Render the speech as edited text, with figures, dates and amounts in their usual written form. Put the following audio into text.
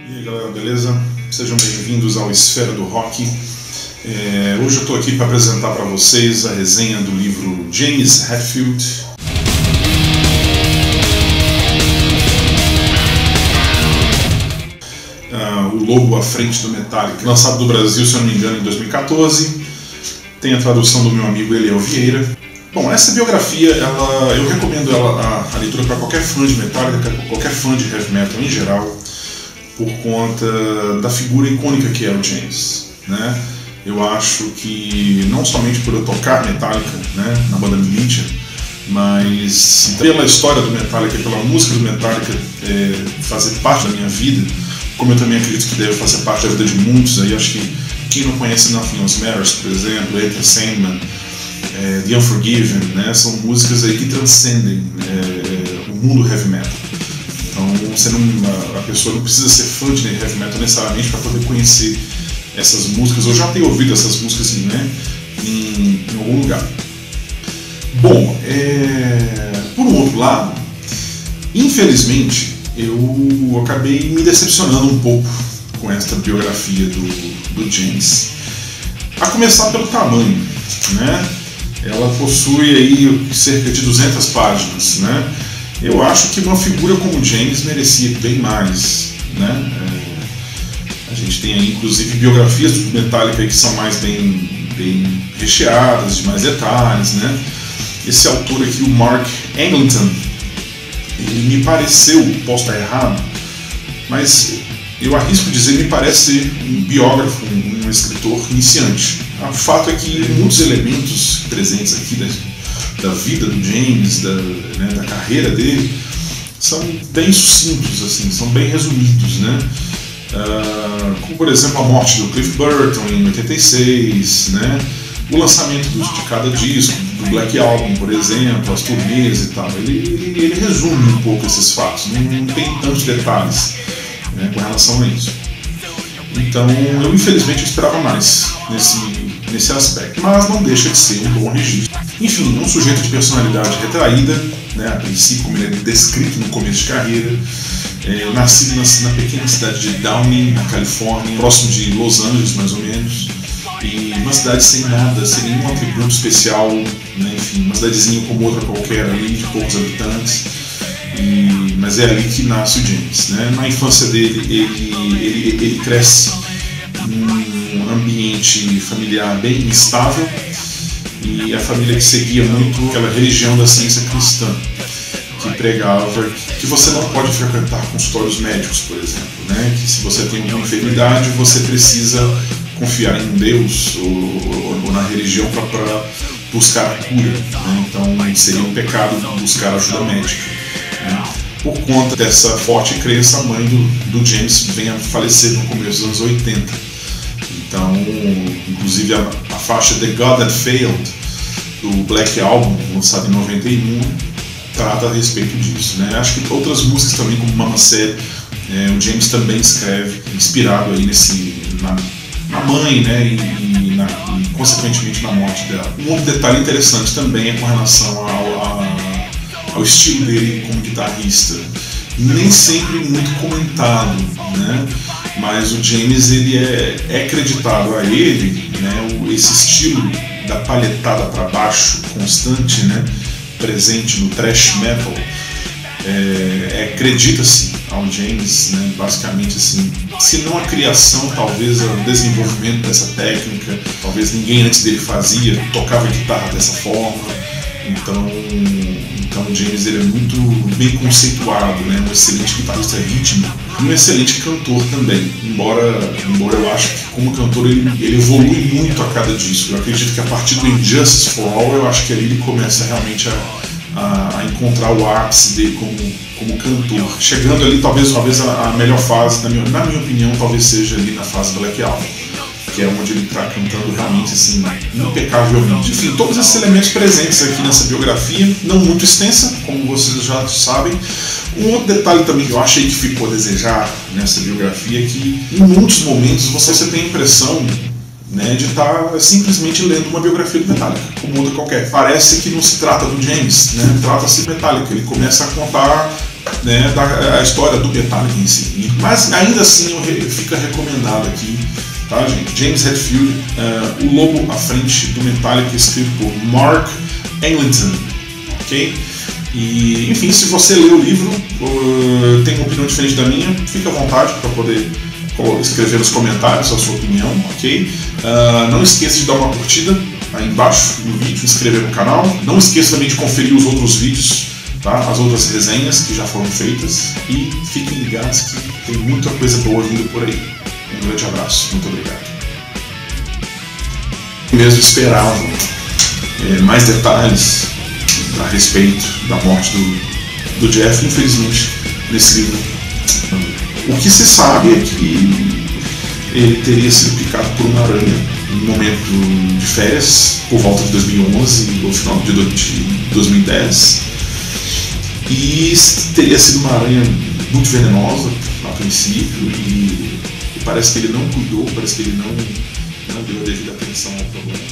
E aí galera, beleza? Sejam bem-vindos ao Esfera do Rock. Hoje eu estou aqui para apresentar para vocês a resenha do livro James Hetfield. O Lobo à Frente do Metallica, lançado no Brasil, se eu não me engano, em 2014. Tem a tradução do meu amigo Eliel Vieira. Bom, essa biografia, eu recomendo a leitura para qualquer fã de Metallica, qualquer fã de heavy metal em geral, por conta da figura icônica que é o James, né? Eu acho que não somente por eu tocar Metallica, né, na banda Militia, mas pela história do Metallica e pela música do Metallica fazer parte da minha vida, como eu também acredito que deve fazer parte da vida de muitos. Aí acho que quem não conhece Nothing Else Matters, por exemplo, Enter Sandman, The Unforgiven, né, são músicas aí que transcendem o mundo heavy metal. Então a pessoa não precisa ser fã de heavy metal necessariamente para poder conhecer essas músicas, ou já ter ouvido essas músicas, né, em algum lugar. Bom, por um outro lado, infelizmente, eu acabei me decepcionando um pouco com esta biografia do James. A começar pelo tamanho, né? Ela possui aí cerca de 200 páginas, né? Eu acho que uma figura como James merecia bem mais, né? A gente tem aí inclusive biografias do Metallica que são mais bem recheadas, de mais detalhes, né? Esse autor aqui, o Mark Eglinton, ele me pareceu, posso estar errado, mas eu arrisco dizer, me parece ser um biógrafo, um escritor iniciante. O fato é que muitos elementos presentes aqui da vida do James, da carreira dele, são bem sucintos, assim, são bem resumidos, né? Como por exemplo a morte do Cliff Burton em 86, né? O lançamento de cada disco, do Black Album, por exemplo, as turnês e tal. Ele resume um pouco esses fatos, não tem tantos detalhes, né, com relação a isso. Então eu infelizmente esperava mais nesse aspecto, mas não deixa de ser um bom registro. Enfim, um sujeito de personalidade retraída, né, a princípio, como ele é descrito no começo de carreira, nascido na pequena cidade de Downey, na Califórnia, próximo de Los Angeles mais ou menos, e uma cidade sem nada, sem nenhum atributo especial, né, enfim, uma cidadezinha como outra qualquer ali, de poucos habitantes, mas é ali que nasce o James, né? Na infância dele, ele cresce num ambiente familiar bem instável, e a família que seguia muito aquela religião da ciência cristã, que pregava que você não pode frequentar consultórios médicos, por exemplo, né? Que se você tem uma enfermidade, você precisa confiar em Deus ou na religião para buscar a cura, né? Então seria um pecado buscar ajuda médica, né? Por conta dessa forte crença, a mãe do James vem a falecer no começo dos anos 80. Então, inclusive a faixa The God That Failed, do Black Album, lançado em 91, trata a respeito disso, né? Acho que outras músicas também, como Mama Said, o James também escreve, inspirado aí na mãe, né? E consequentemente na morte dela. Um outro detalhe interessante também é com relação ao estilo dele como guitarrista. Nem sempre muito comentado, né? Mas o James, ele é acreditado a ele, né, esse estilo da palhetada para baixo constante, né, presente no thrash metal, acredita-se ao James, né, basicamente assim, se não a criação, talvez o desenvolvimento dessa técnica. Talvez ninguém antes dele tocava guitarra dessa forma. Então o James, ele é muito bem conceituado, né? Um excelente guitarrista rítmico e um excelente cantor também, embora eu acho que como cantor ele evolui muito a cada disco. Eu acredito que a partir do Injustice for All, eu acho que ali ele começa realmente a encontrar o ápice dele como cantor, chegando ali talvez a melhor fase, na minha opinião, talvez seja ali na fase do Black Album, que é onde ele está cantando realmente assim, impecavelmente. Enfim, todos esses elementos presentes aqui nessa biografia, não muito extensa, como vocês já sabem. Um outro detalhe também que eu achei que ficou a desejar nessa biografia é que em muitos momentos você tem a impressão, né, de estar simplesmente lendo uma biografia do Metallica, como outra qualquer. Parece que não se trata do James, né, trata-se do Metallica. Ele começa a contar né, a história do Metallica em si. Mas ainda assim fica recomendado aqui, tá, gente? James Hetfield, O Lobo à Frente do Metallica, escrito por Mark Eglinton, ok? E, enfim, se você lê o livro, tem uma opinião diferente da minha, fica à vontade para poder escrever nos comentários a sua opinião, ok? Não esqueça de dar uma curtida aí embaixo no vídeo, inscrever no canal. Não esqueça também de conferir os outros vídeos, tá? As outras resenhas que já foram feitas. E fiquem ligados que tem muita coisa boa vindo por aí. Um grande abraço, muito obrigado. Mesmo esperavam mais detalhes a respeito da morte do Jeff, infelizmente, nesse livro. O que se sabe é que ele teria sido picado por uma aranha em um momento de férias, por volta de 2011 ou final de 2010. E teria sido uma aranha muito venenosa a princípio, e parece que ele não cuidou, parece que ele não deu a devida atenção ao problema.